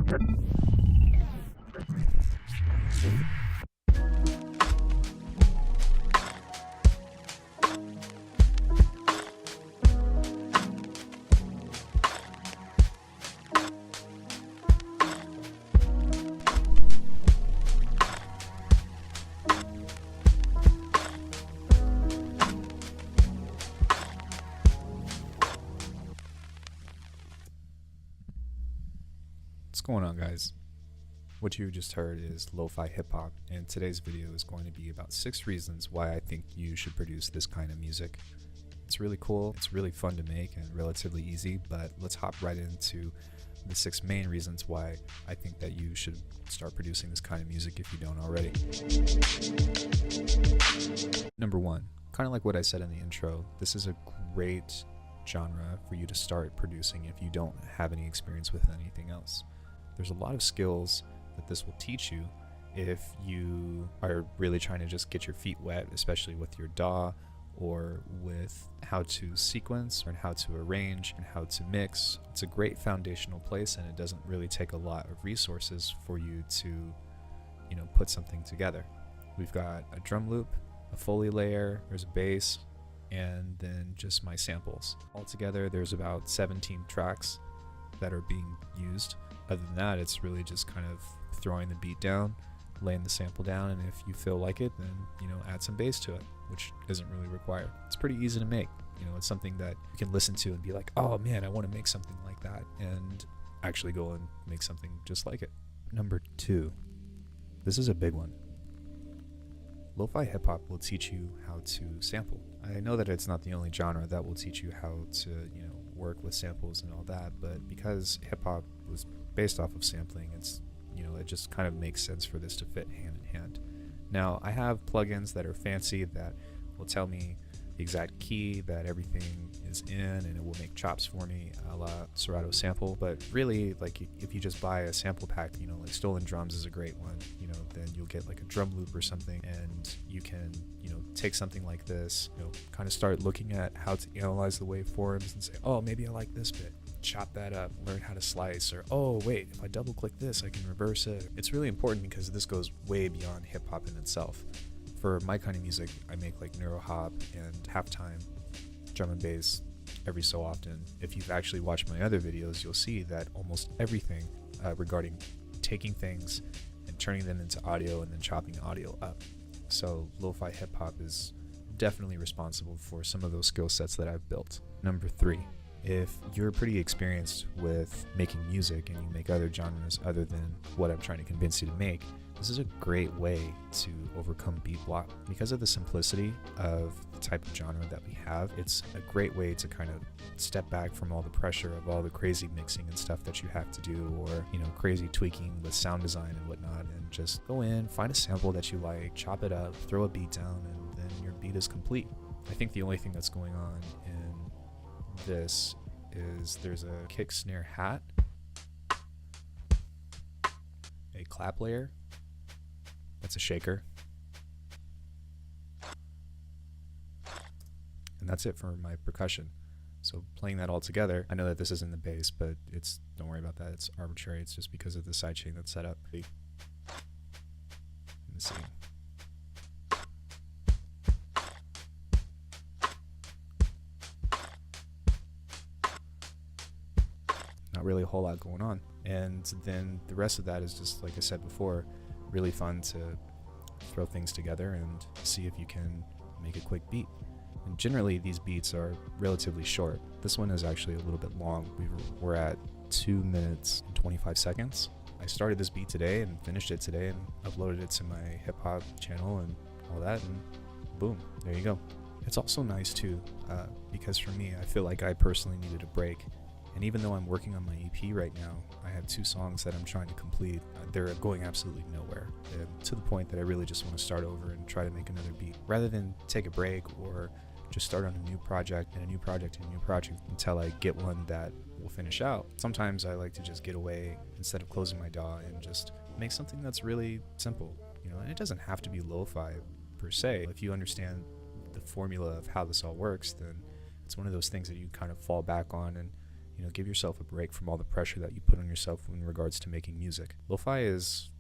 What's going on, guys? What you just heard is lo-fi hip-hop, and today's video is going to be about 6 reasons why I think you should produce this kind of music. It's really cool, it's really fun to make, and relatively easy, but let's hop right into the 6 main reasons why I think that you should start producing this kind of music if you don't already. Number 1, kind of like what I said in the intro, this is a great genre for you to start producing if you don't have any experience with anything else. There's a lot of skills that this will teach you if you are really trying to just get your feet wet, especially with your DAW or with how to sequence or how to arrange and how to mix. It's a great foundational place, and it doesn't really take a lot of resources for you to, put something together. We've got a drum loop, a Foley layer, there's a bass, and then just my samples. Altogether, there's about 17 tracks that are being used. Other than that, it's really just kind of throwing the beat down, laying the sample down, and if you feel like it, then add some bass to it, which isn't really required. It's pretty easy to make. It's something that you can listen to and be like, oh man, I want to make something like that, and actually go and make something just like it. Number 2, this is a big one. Lo-fi hip-hop will teach you how to sample. I know that it's not the only genre that will teach you how to, work with samples and all that, but because hip-hop was based off of sampling, it's, it just kind of makes sense for this to fit hand in hand. Now, I have plugins that are fancy that will tell me the exact key that everything is in, and it will make chops for me a la Serato Sample. But really, like, if you just buy a sample pack, like Stolen Drums is a great one, then you'll get like a drum loop or something, and you can take something like this, kind of start looking at how to analyze the waveforms and say, oh, maybe I like this bit, chop that up, learn how to slice, or oh wait, if I double click this I can reverse it. It's really important because this goes way beyond hip hop in itself. For my kind of music, I make like neuro hop and halftime drum and bass every so often. If you've actually watched my other videos, you'll see that almost everything regarding taking things and turning them into audio and then chopping audio up. So lo-fi hip hop is definitely responsible for some of those skill sets that I've built. Number 3, if you're pretty experienced with making music and you make other genres other than what I'm trying to convince you to make, this is a great way to overcome beat block. Because of the simplicity of the type of genre that we have, it's a great way to kind of step back from all the pressure of all the crazy mixing and stuff that you have to do, or crazy tweaking with sound design and whatnot, and just go in, find a sample that you like, chop it up, throw a beat down, and then your beat is complete. I think the only thing that's going on in this is there's a kick snare hat, a clap layer, that's a shaker, and that's it for my percussion. So playing that all together, I know that this isn't the bass, but don't worry about that, it's arbitrary, it's just because of the sidechain that's set up. Let's see. Not really a whole lot going on. And then the rest of that is just, like I said before, really fun to throw things together and see if you can make a quick beat. And generally these beats are relatively short. This one is actually a little bit long. We're at 2 minutes and 25 seconds. I started this beat today and finished it today and uploaded it to my hip hop channel and all that, and boom, there you go. It's also nice too, because for me, I feel like I personally needed a break. And even though I'm working on my EP right now, I have 2 songs that I'm trying to complete. They're going absolutely nowhere, to the point that I really just want to start over and try to make another beat. Rather than take a break or just start on a new project and a new project and a new project until I get one that will finish out. Sometimes I like to just get away instead of closing my DAW and just make something that's really simple. And it doesn't have to be lo-fi per se. If you understand the formula of how this all works, then it's one of those things that you kind of fall back on and give yourself a break from all the pressure that you put on yourself in regards to making music. Lo-fi is,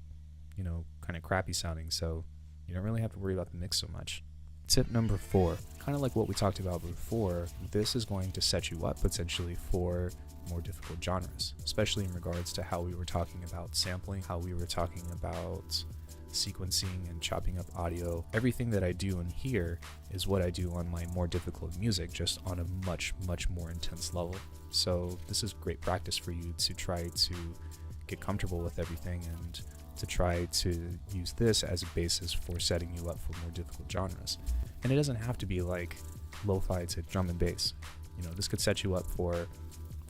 kind of crappy sounding, so you don't really have to worry about the mix so much. Tip number 4, kind of like what we talked about before, this is going to set you up potentially for more difficult genres, especially in regards to how we were talking about sampling, how we were talking about sequencing and chopping up audio. Everything that I do in here is what I do on my more difficult music, just on a much, much more intense level. So this is great practice for you to try to get comfortable with everything and to try to use this as a basis for setting you up for more difficult genres. And it doesn't have to be like lo-fi to drum and bass. This could set you up for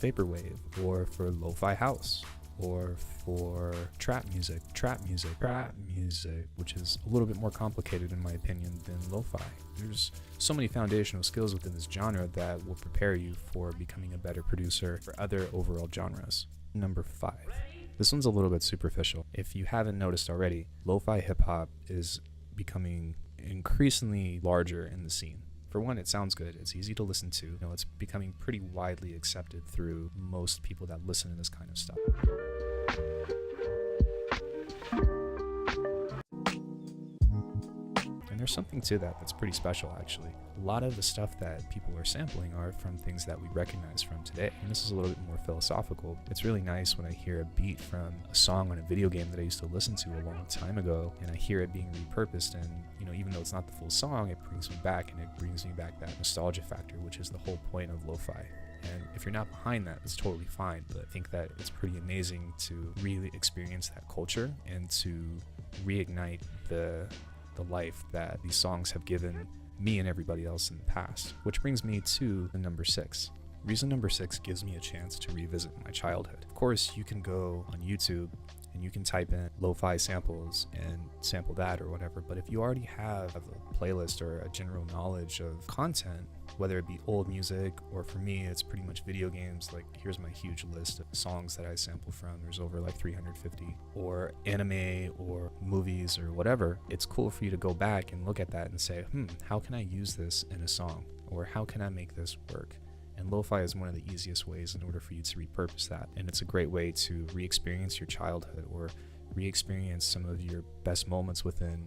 vaporwave, or for lo-fi house, or for trap music, which is a little bit more complicated in my opinion than lo-fi. There's so many foundational skills within this genre that will prepare you for becoming a better producer for other overall genres. Number 5. This one's a little bit superficial. If you haven't noticed already, lo-fi hip-hop is becoming increasingly larger in the scene. For one, it sounds good. It's easy to listen to. It's becoming pretty widely accepted through most people that listen to this kind of stuff. And there's something to that that's pretty special, actually. A lot of the stuff that people are sampling are from things that we recognize from today. And this is a little bit more philosophical. It's really nice when I hear a beat from a song on a video game that I used to listen to a long time ago, and I hear it being repurposed, and even though it's not the full song, it brings me back, and it brings me back that nostalgia factor, which is the whole point of lo-fi. And if you're not behind that, it's totally fine. But I think that it's pretty amazing to really experience that culture and to reignite the life that these songs have given me and everybody else in the past. Which brings me to the number 6. Reason number 6 gives me a chance to revisit my childhood. Of course, you can go on YouTube and you can type in lo-fi samples and sample that or whatever, but if you already have a playlist or a general knowledge of content, whether it be old music, or for me it's pretty much video games, like here's my huge list of songs that I sample from, there's over like 350, or anime or movies or whatever, it's cool for you to go back and look at that and say, how can I use this in a song, or how can I make this work? And lo-fi is one of the easiest ways in order for you to repurpose that. And it's a great way to re-experience your childhood, or re-experience some of your best moments within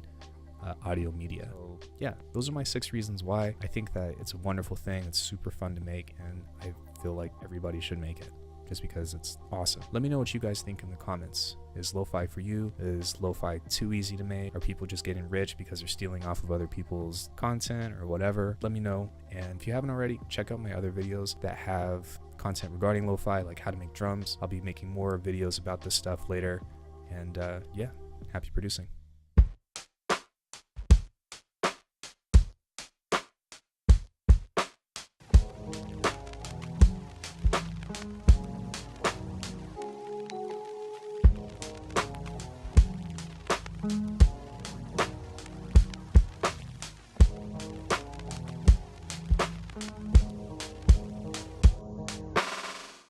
audio media. So yeah, those are my 6 reasons why I think that it's a wonderful thing. It's super fun to make, and I feel like everybody should make it just because it's awesome. Let me know what you guys think in the comments. Is lo-fi for you? Is lo-fi too easy to make? Are people just getting rich because they're stealing off of other people's content or whatever? Let me know. And if you haven't already, check out my other videos that have content regarding lo-fi, like how to make drums. I'll be making more videos about this stuff later. And yeah, happy producing.